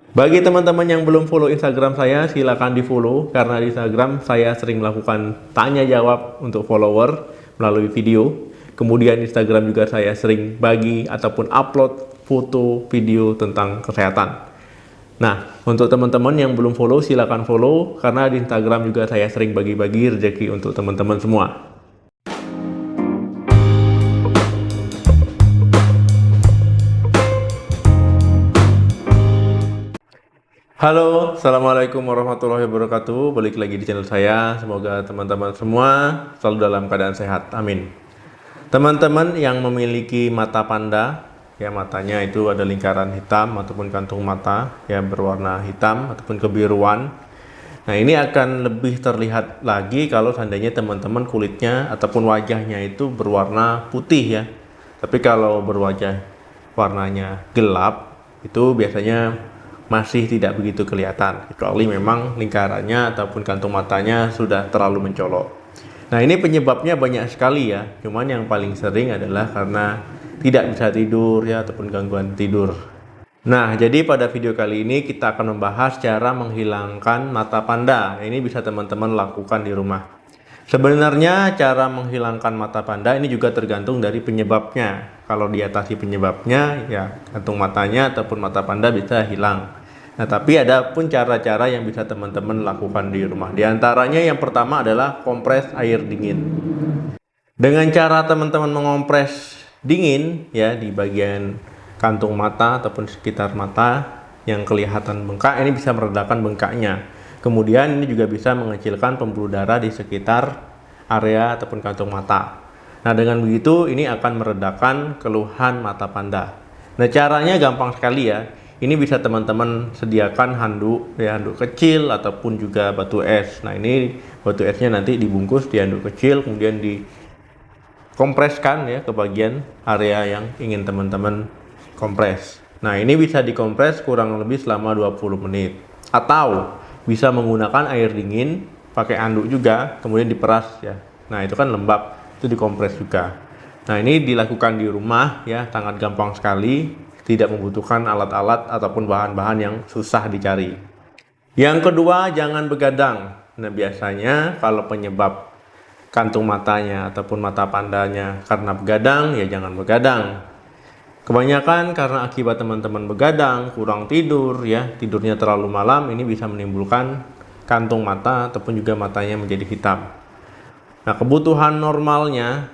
Bagi teman-teman yang belum follow Instagram saya, silakan di follow karena di Instagram saya sering melakukan tanya jawab untuk follower melalui video. Kemudian Instagram juga saya sering bagi ataupun upload foto video tentang kesehatan. Nah, untuk teman-teman yang belum follow, silakan follow karena di Instagram juga saya sering bagi-bagi rezeki untuk teman-teman semua. Halo, Assalamualaikum warahmatullahi wabarakatuh. Balik lagi di channel saya. Semoga teman-teman semua selalu dalam keadaan sehat. Amin. Teman-teman yang memiliki mata panda, ya matanya itu ada lingkaran hitam ataupun kantung mata yang berwarna hitam ataupun kebiruan. Nah, ini akan lebih terlihat lagi kalau seandainya teman-teman kulitnya ataupun wajahnya itu berwarna putih ya. Tapi kalau berwajah warnanya gelap, itu biasanya masih tidak begitu kelihatan, kecuali memang lingkarannya ataupun kantung matanya sudah terlalu mencolok. Nah, ini penyebabnya banyak sekali ya, cuman yang paling sering adalah karena tidak bisa tidur ya ataupun gangguan tidur. Nah, jadi pada video kali ini kita akan membahas cara menghilangkan mata panda. Ini bisa teman-teman lakukan di rumah. Sebenarnya cara menghilangkan mata panda ini juga tergantung dari penyebabnya. Kalau diatasi penyebabnya, ya kantung matanya ataupun mata panda bisa hilang. Nah, tapi ada pun cara-cara yang bisa teman-teman lakukan di rumah. Di antaranya yang pertama adalah kompres air dingin. Dengan cara teman-teman mengompres dingin ya di bagian kantung mata ataupun sekitar mata yang kelihatan bengkak, ini bisa meredakan bengkaknya. Kemudian ini juga bisa mengecilkan pembuluh darah di sekitar area ataupun kantung mata. Nah, dengan begitu ini akan meredakan keluhan mata panda. Nah, caranya gampang sekali ya. Ini bisa teman-teman sediakan handuk, ya handuk kecil ataupun juga batu es. Nah, ini batu esnya nanti dibungkus di handuk kecil, kemudian dikompreskan ya ke bagian area yang ingin teman-teman kompres. Nah, ini bisa dikompres kurang lebih selama 20 menit. Atau bisa menggunakan air dingin, pakai handuk juga, kemudian diperas ya. Nah, itu kan lembab, itu dikompres juga. Nah, ini dilakukan di rumah ya, sangat gampang sekali. Tidak membutuhkan alat-alat ataupun bahan-bahan yang susah dicari. Yang kedua, jangan begadang. Nah, biasanya kalau penyebab kantung matanya ataupun mata pandanya karena begadang, ya jangan begadang. Kebanyakan karena akibat teman-teman begadang, kurang tidur ya, tidurnya terlalu malam, ini bisa menimbulkan kantung mata ataupun juga matanya menjadi hitam. Nah, kebutuhan normalnya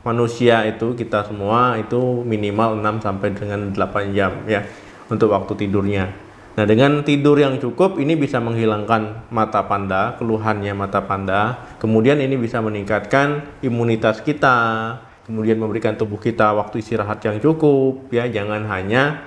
manusia itu, kita semua itu minimal 6 sampai dengan 8 jam ya untuk waktu tidurnya. Nah, dengan tidur yang cukup ini bisa menghilangkan mata panda, keluhannya mata panda. Kemudian ini bisa meningkatkan imunitas kita, kemudian memberikan tubuh kita waktu istirahat yang cukup ya, jangan hanya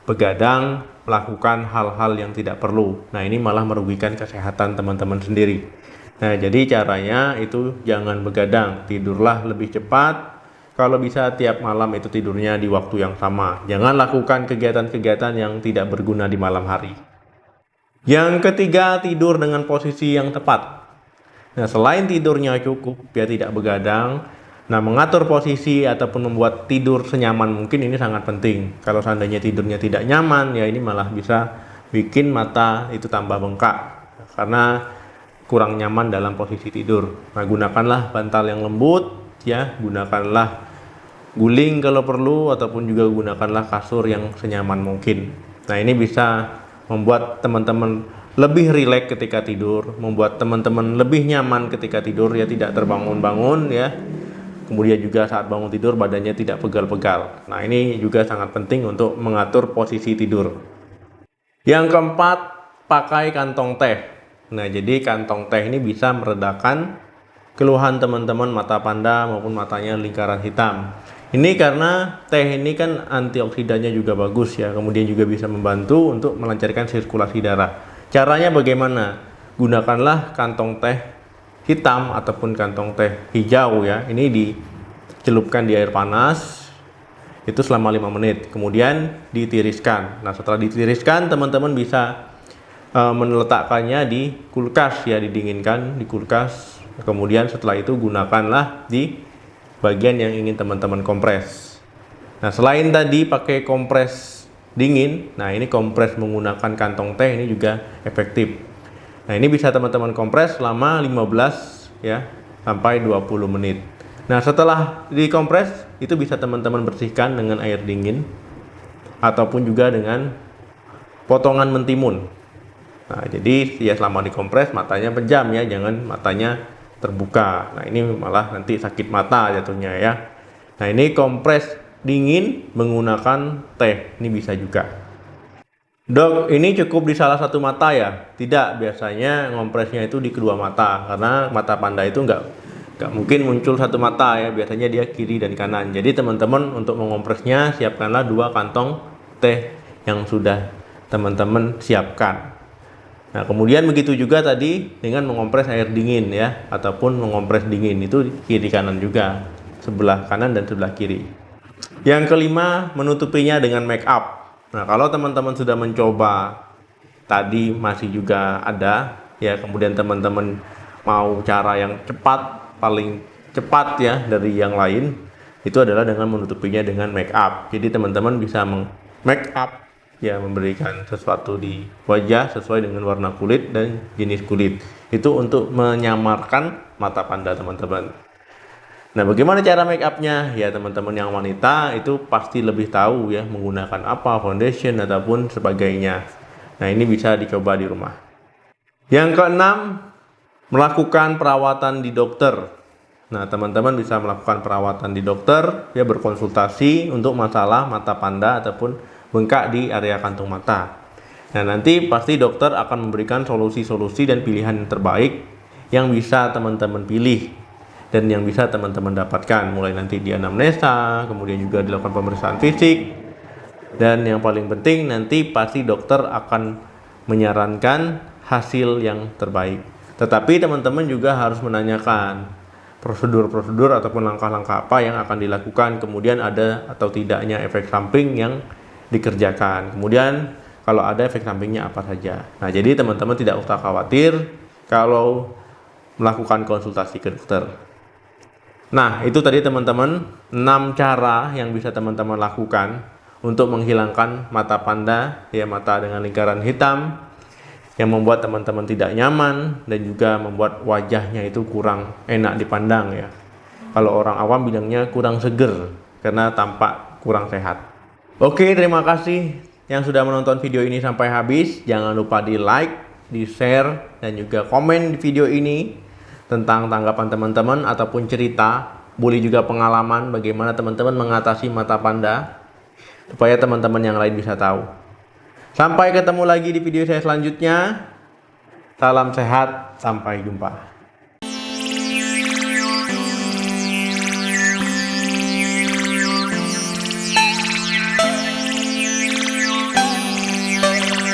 begadang melakukan hal-hal yang tidak perlu. Nah, ini malah merugikan kesehatan teman-teman sendiri. Nah, jadi caranya itu jangan begadang, tidurlah lebih cepat. Kalau bisa tiap malam itu tidurnya di waktu yang sama. Jangan lakukan kegiatan-kegiatan yang tidak berguna di malam hari. Yang ketiga, tidur dengan posisi yang tepat. Nah, selain tidurnya cukup, biar tidak begadang, nah mengatur posisi ataupun membuat tidur senyaman mungkin ini sangat penting. Kalau seandainya tidurnya tidak nyaman, ya ini malah bisa bikin mata itu tambah bengkak. Karena kurang nyaman dalam posisi tidur. Nah, gunakanlah bantal yang lembut ya, gunakanlah guling kalau perlu ataupun juga gunakanlah kasur yang senyaman mungkin. Nah, ini bisa membuat teman-teman lebih rileks ketika tidur, membuat teman-teman lebih nyaman ketika tidur ya, tidak terbangun-bangun ya. Kemudian juga saat bangun tidur badannya tidak pegal-pegal. Nah, ini juga sangat penting untuk mengatur posisi tidur. Yang keempat, pakai kantong teh. Nah, jadi kantong teh ini bisa meredakan keluhan teman-teman mata panda maupun matanya lingkaran hitam. Ini karena teh ini kan antioksidannya juga bagus ya, kemudian juga bisa membantu untuk melancarkan sirkulasi darah. Caranya bagaimana? Gunakanlah kantong teh hitam ataupun kantong teh hijau ya. Ini dicelupkan di air panas itu selama 5 menit, kemudian ditiriskan. Nah, setelah ditiriskan teman-teman bisa meletakkannya di kulkas ya, didinginkan di kulkas. Kemudian setelah itu gunakanlah di bagian yang ingin teman-teman kompres. Nah, selain tadi pakai kompres dingin, nah ini kompres menggunakan kantong teh ini juga efektif. Nah ini bisa teman-teman kompres selama 15 ya sampai 20 menit. Nah setelah dikompres itu bisa teman-teman bersihkan dengan air dingin ataupun juga dengan potongan mentimun. Nah jadi ya selama dikompres matanya pejam ya, jangan matanya terbuka. Nah ini malah nanti sakit mata jatuhnya ya. Nah ini kompres dingin menggunakan teh, ini bisa juga. Dok, ini cukup di salah satu mata ya? Tidak, biasanya ngompresnya itu di kedua mata, karena mata panda itu nggak mungkin muncul satu mata ya, biasanya dia kiri dan kanan. Jadi teman-teman untuk mengompresnya siapkanlah 2 kantong teh yang sudah teman-teman siapkan. Nah kemudian begitu juga tadi dengan mengompres air dingin ya, ataupun mengompres dingin itu kiri kanan juga, sebelah kanan dan sebelah kiri. Yang kelima, menutupinya dengan make up. Nah, kalau teman-teman sudah mencoba tadi masih juga ada ya, kemudian teman-teman mau cara yang cepat, paling cepat ya dari yang lain, itu adalah dengan menutupinya dengan make up. Jadi teman-teman bisa make up ya, memberikan sesuatu di wajah sesuai dengan warna kulit dan jenis kulit. Itu untuk menyamarkan mata panda teman-teman. Nah, bagaimana cara make upnya? Ya, teman-teman yang wanita itu pasti lebih tahu ya menggunakan apa, foundation ataupun sebagainya. Nah, ini bisa dicoba di rumah. Yang keenam, melakukan perawatan di dokter. Nah, teman-teman bisa melakukan perawatan di dokter, ya berkonsultasi untuk masalah mata panda ataupun bengkak di area kantung mata. Nah, nanti pasti dokter akan memberikan solusi-solusi dan pilihan yang terbaik yang bisa teman-teman pilih dan yang bisa teman-teman dapatkan, mulai nanti di anamnesa, kemudian juga dilakukan pemeriksaan fisik, dan yang paling penting nanti pasti dokter akan menyarankan hasil yang terbaik. Tetapi teman-teman juga harus menanyakan prosedur-prosedur ataupun langkah-langkah apa yang akan dilakukan, kemudian ada atau tidaknya efek samping yang dikerjakan, kemudian kalau ada efek sampingnya apa saja. Nah jadi teman-teman tidak usah khawatir kalau melakukan konsultasi ke dokter. Nah, itu tadi teman-teman 6 cara yang bisa teman-teman lakukan untuk menghilangkan mata panda, ya mata dengan lingkaran hitam yang membuat teman-teman tidak nyaman dan juga membuat wajahnya itu kurang enak dipandang ya. Kalau orang awam bilangnya kurang seger karena tampak kurang sehat. Oke, terima kasih yang sudah menonton video ini sampai habis. Jangan lupa di like, di share, dan juga komen di video ini tentang tanggapan teman-teman ataupun cerita, boleh juga pengalaman bagaimana teman-teman mengatasi mata panda supaya teman-teman yang lain bisa tahu. Sampai ketemu lagi di video saya selanjutnya. Salam sehat, sampai jumpa.